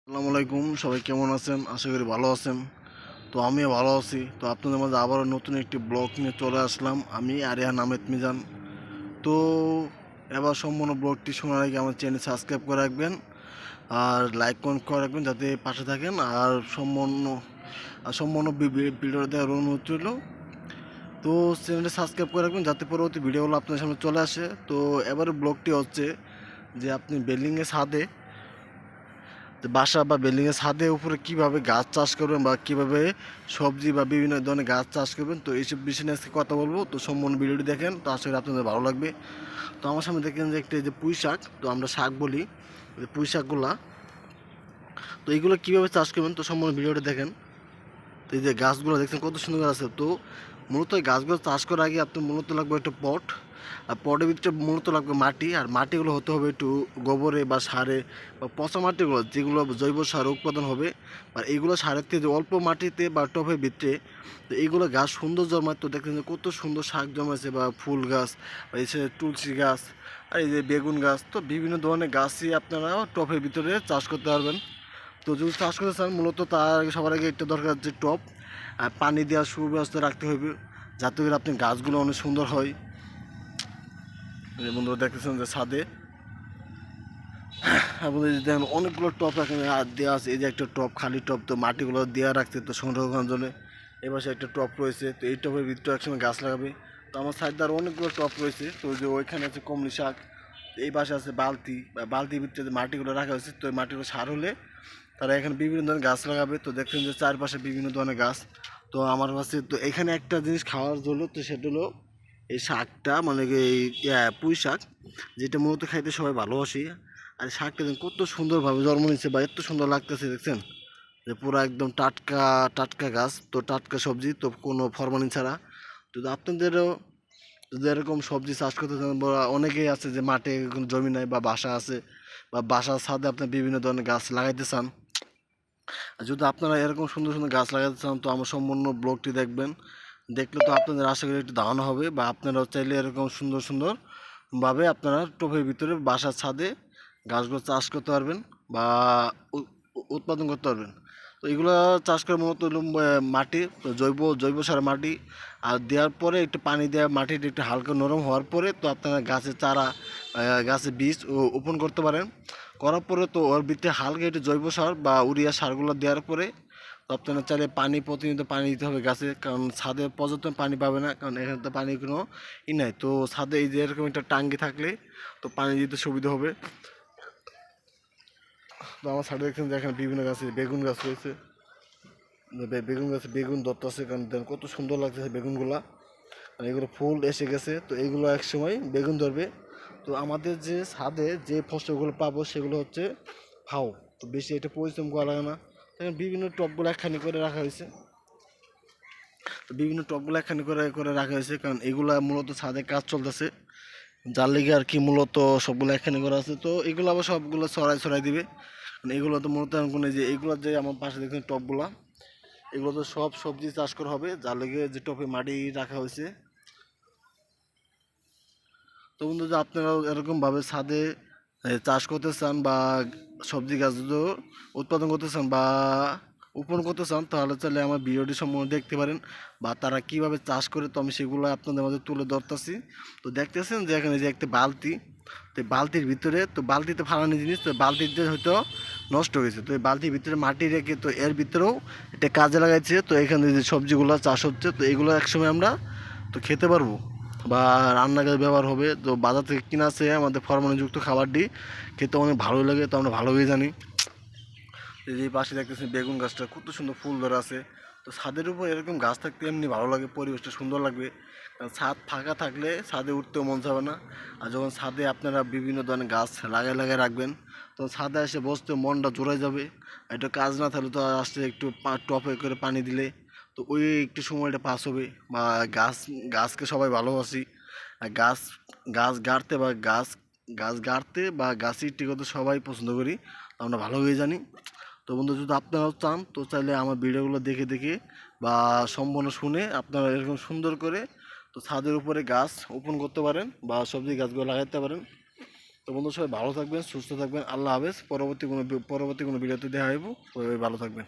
আসসালামু আলাইকুম, সবাই কেমন আছেন? আশা করি ভালো আছেন। তো আমিও ভালো আছি। তো আপনাদের মাঝে আবারও নতুন একটি ব্লগ নিয়ে চলে আসলাম। আমি আরিয়ান আহমেদ মিজান। তো এবার সম্পূর্ণ ব্লগটি শোনার আগে আমার চ্যানেল সাবস্ক্রাইব করে রাখবেন আর লাইক কমেন্ট করে রাখবেন যাতে পাশে থাকেন। আর সম্পূর্ণ ভিডিও দেওয়ার অনুরোধ রইল। তো চ্যানেলটি সাবস্ক্রাইব করে রাখবেন যাতে পরবর্তী ভিডিওগুলো আপনার সামনে চলে আসে। তো এবারে ব্লগটি হচ্ছে যে আপনি বিল্ডিংয়ের ছাদে বাসা বা বিল্ডিংয়ের ছাদের উপরে কীভাবে গাছ চাষ করবেন বা কীভাবে সবজি বা বিভিন্ন ধরনের গাছ চাষ করবেন, তো এইসব বিষয় নিয়ে আজকে কথা বলবো। তো সম্পূর্ণ ভিডিওটি দেখেন, তো আশা করি আপনাদের ভালো লাগবে। তো আমার সামনে দেখেন যে একটা যে পুঁই শাক, তো আমরা শাক বলি যে পুঁই শাকগুলা, তো এইগুলো কীভাবে চাষ করবেন তো সম্পূর্ণ ভিডিওটি দেখেন। তো এই যে গাছগুলো দেখছেন কত সুন্দর আছে। তো মূলত এই গাছগুলো চাষ করার আগে আপনার মূলত লাগবে একটা পট, আর পটের ভিতরে মূলত লাগবে মাটি, আর মাটিগুলো হতে হবে একটু গোবরে বা সারে বা পচা মাটিগুলো যেগুলো জৈব সার উৎপাদন হবে। আর এইগুলো সারের থেকে যে অল্প মাটিতে বা টবের ভিতরে, তো এইগুলো গাছ সুন্দর জন্মায়। তো দেখেন যে কত সুন্দর শাক জন্মাচ্ছে বা ফুল গাছ বা এই তুলসী গাছ আর এই যে বেগুন গাছ, তো বিভিন্ন ধরনের গাছই আপনারা টবের ভিতরে চাষ করতে পারবেন। তো যদি চাষ করতে চান মূলত তার আগে সবার আগে একটা দরকার যে টব, আর পানি দেওয়ার সুব্যবস্থা রাখতে হবে যাতে করে আপনি গাছগুলো অনেক সুন্দর হয়। বন্ধুরা দেখতেছেন যে ছাদে আপনাদের দেখেন অনেকগুলো টব এখানে দেওয়া আছে। এই যে একটা টব খালি টব, তো মাটিগুলো দেওয়া রাখছে তো সংরক্ষণের জন্য। এবার একটা টব রয়েছে, তো এই টবের ভিতরে একসময় গাছ লাগাবে। তো আমার সাইডে আরও অনেকগুলো টব রয়েছে। তো ওই যে ওইখানে আছে কমলি শাক, এই পাশে আছে বালতি বা বালতির ভিতরে যে মাটিগুলো রাখা হয়েছে, তো এই মাটিগুলো সার হলে তারা এখানে বিভিন্ন ধরনের গাছ লাগাবে। তো দেখছেন যে চারপাশে বিভিন্ন ধরনের গাছ। তো আমার কাছে তো এখানে একটা জিনিস খাওয়ার জন্য, তো সেটা হলো এই শাকটা, মানে এই পুঁই শাক, যেটা মূলত খাইতে সবাই ভালোবাসি। আর শাকটা দেখুন কত সুন্দরভাবে জন্ম নিচ্ছে বা এত সুন্দর লাগতেছে, দেখছেন যে পুরো একদম টাটকা টাটকা গাছ, তো টাটকা সবজি, তো কোনো ফরমালিন ছাড়া। তো আপনাদেরও যদি এরকম সবজি চাষ করতে চান, বা অনেকেই আছে যে মাঠে কোনো জমি নাই বা বাসা আছে বা বাসার ছাদে আপনি বিভিন্ন ধরনের গাছ লাগাইতে চান, আর যদি আপনারা এরকম সুন্দর সুন্দর গাছ লাগাতে চান তো আমার সম্পূর্ণ ব্লগটি দেখবেন। দেখলে তো আপনাদের আশা করি একটু ধারণা হবে, বা আপনারাও চাইলে এরকম সুন্দর সুন্দরভাবে আপনারা টবের ভিতরে বাসার ছাদে গাছগুলো চাষ করতে পারবেন বা উৎপাদন করতে পারবেন। তো এগুলো চাষ করে মূলত হলো মাটি, জৈব সার মাটি, আর দেওয়ার পরে একটু পানি দেওয়া, মাটিটা একটু হালকা নরম হওয়ার পরে তো আপনারা গাছের চারা, গাছের বীজ রোপণ করতে পারেন। করার পরে তো ওর ভিতরে হালকা একটু জৈব সার বা ইউরিয়া সারগুলো দেওয়ার পরে তো আপনারা চাইলে পানি প্রতিনিয়ত পানি দিতে হবে গাছে, কারণ ছাদে পর্যাপ্ত পানি পাবে না, কারণ এখানে তো পানির কোনো নাই। তো ছাদে এই যে এরকম একটা টাঙ্কি থাকলে তো পানি দিতে সুবিধা হবে। তো আমার ছাদে দেখছেন যে এখানে বিভিন্ন গাছে বেগুন গাছ রয়েছে, বেগুন গাছে বেগুন ধরতেছে, কারণ দেখেন কত সুন্দর লাগতেছে বেগুনগুলা। আর এগুলো ফুল এসে গেছে, তো এইগুলো এক সময় বেগুন ধরবে। তো আমাদের যে ছাদে যে ফসলগুলো পাবো সেগুলো হচ্ছে ফাও, তো বেশি এটা পরিশ্রম করা লাগে না। দেখেন বিভিন্ন টবগুলো একখানি করে রাখা হয়েছে, তো বিভিন্ন টবগুলো একখানি করে করে রাখা হয়েছে, কারণ এগুলা মূলত ছাদে কাজ চলতেছে যার লিগে আর কি মূলত সবগুলো একখানি করা আছে। তো এগুলো আবার সবগুলো ছড়াই ছড়াই দিবে, কারণ এগুলো তো মূলত কোনো যে এইগুলো যে আমার পাশে দেখছেন টবগুলা, এগুলো তো সব সবজি চাষ করা হবে যার লিগে যে টবে মাটি রাখা হয়েছে। তো বন্ধু যে আপনারাও এরকমভাবে ছাদে চাষ করতে চান বা সবজি গাছ যদি উৎপাদন করতে চান বা রোপণ করতে চান, তাহলে চাইলে আমার ভিডিওটি সম্পূর্ণ দেখতে পারেন, বা তারা কিভাবে চাষ করে তো আমি সেগুলো আপনাদের মধ্যে তুলে ধরতেছি। তো দেখতেছেন যে এখানে যে একটা বালতি, তো এই বালতির ভিতরে, তো বালতিতে ফালানো জিনিস, তো বালতিতে হয়তো নষ্ট হয়েছে, তো এই বালতির ভিতরে মাটি রেখে তো এর ভিতরেও এটা কাজে লাগাইছে। তো এখানে যে সবজিগুলো চাষ হচ্ছে, তো এগুলো একসময় আমরা তো খেতে পারবো বা রান্নার কাজে ব্যবহার হবে। তো বাজার থেকে কিনা আছে আমাদের ফরমালিনযুক্ত খাবারটি খেতে অনেক ভালোই লাগে, তো আমরা ভালোই জানি। এই যে পাশে দেখতেছেন বেগুন গাছটা কত সুন্দর ফুল ধরে আছে। তো ছাদের উপর এরকম গাছ থাকতে এমনি ভালো লাগে, পরিবেশটা সুন্দর লাগবে। কারণ ছাদ ফাঁকা থাকলে ছাদে উঠতেও মন যাবে না। আর যখন ছাদে আপনারা বিভিন্ন ধরনের গাছ লাগাই লাগাই রাখবেন, তো ছাদে এসে বসতে মনটা জোড়ায় যাবে। এটা কাজ না থাকলে তো আসতে একটু টপে করে পানি দিলে তো ওই একটু সময়টা পাস হবে। বা গাছ, গাছকে সবাই ভালোবাসি। আর গাছ, গাছ গাড়তে বা গাছ গাড়তে বা গাছই টিকতে সবাই পছন্দ করি, আমরা ভালোভাবেই জানি। তো বন্ধু যদি আপনারাও চান তো চাইলে আমার ভিডিওগুলো দেখে দেখে বা সম্পূর্ণ শুনে আপনারা এরকম সুন্দর করে তো ছাদের উপরে গাছ রোপণ করতে পারেন বা সবজি গাছগুলো লাগাতে পারেন। তো বন্ধু সবাই ভালো থাকবেন, সুস্থ থাকবেন, আল্লাহ হাফেজ। পরবর্তী কোনো ভিডিওতে দেখা হইব, সবাই ভালো থাকবেন।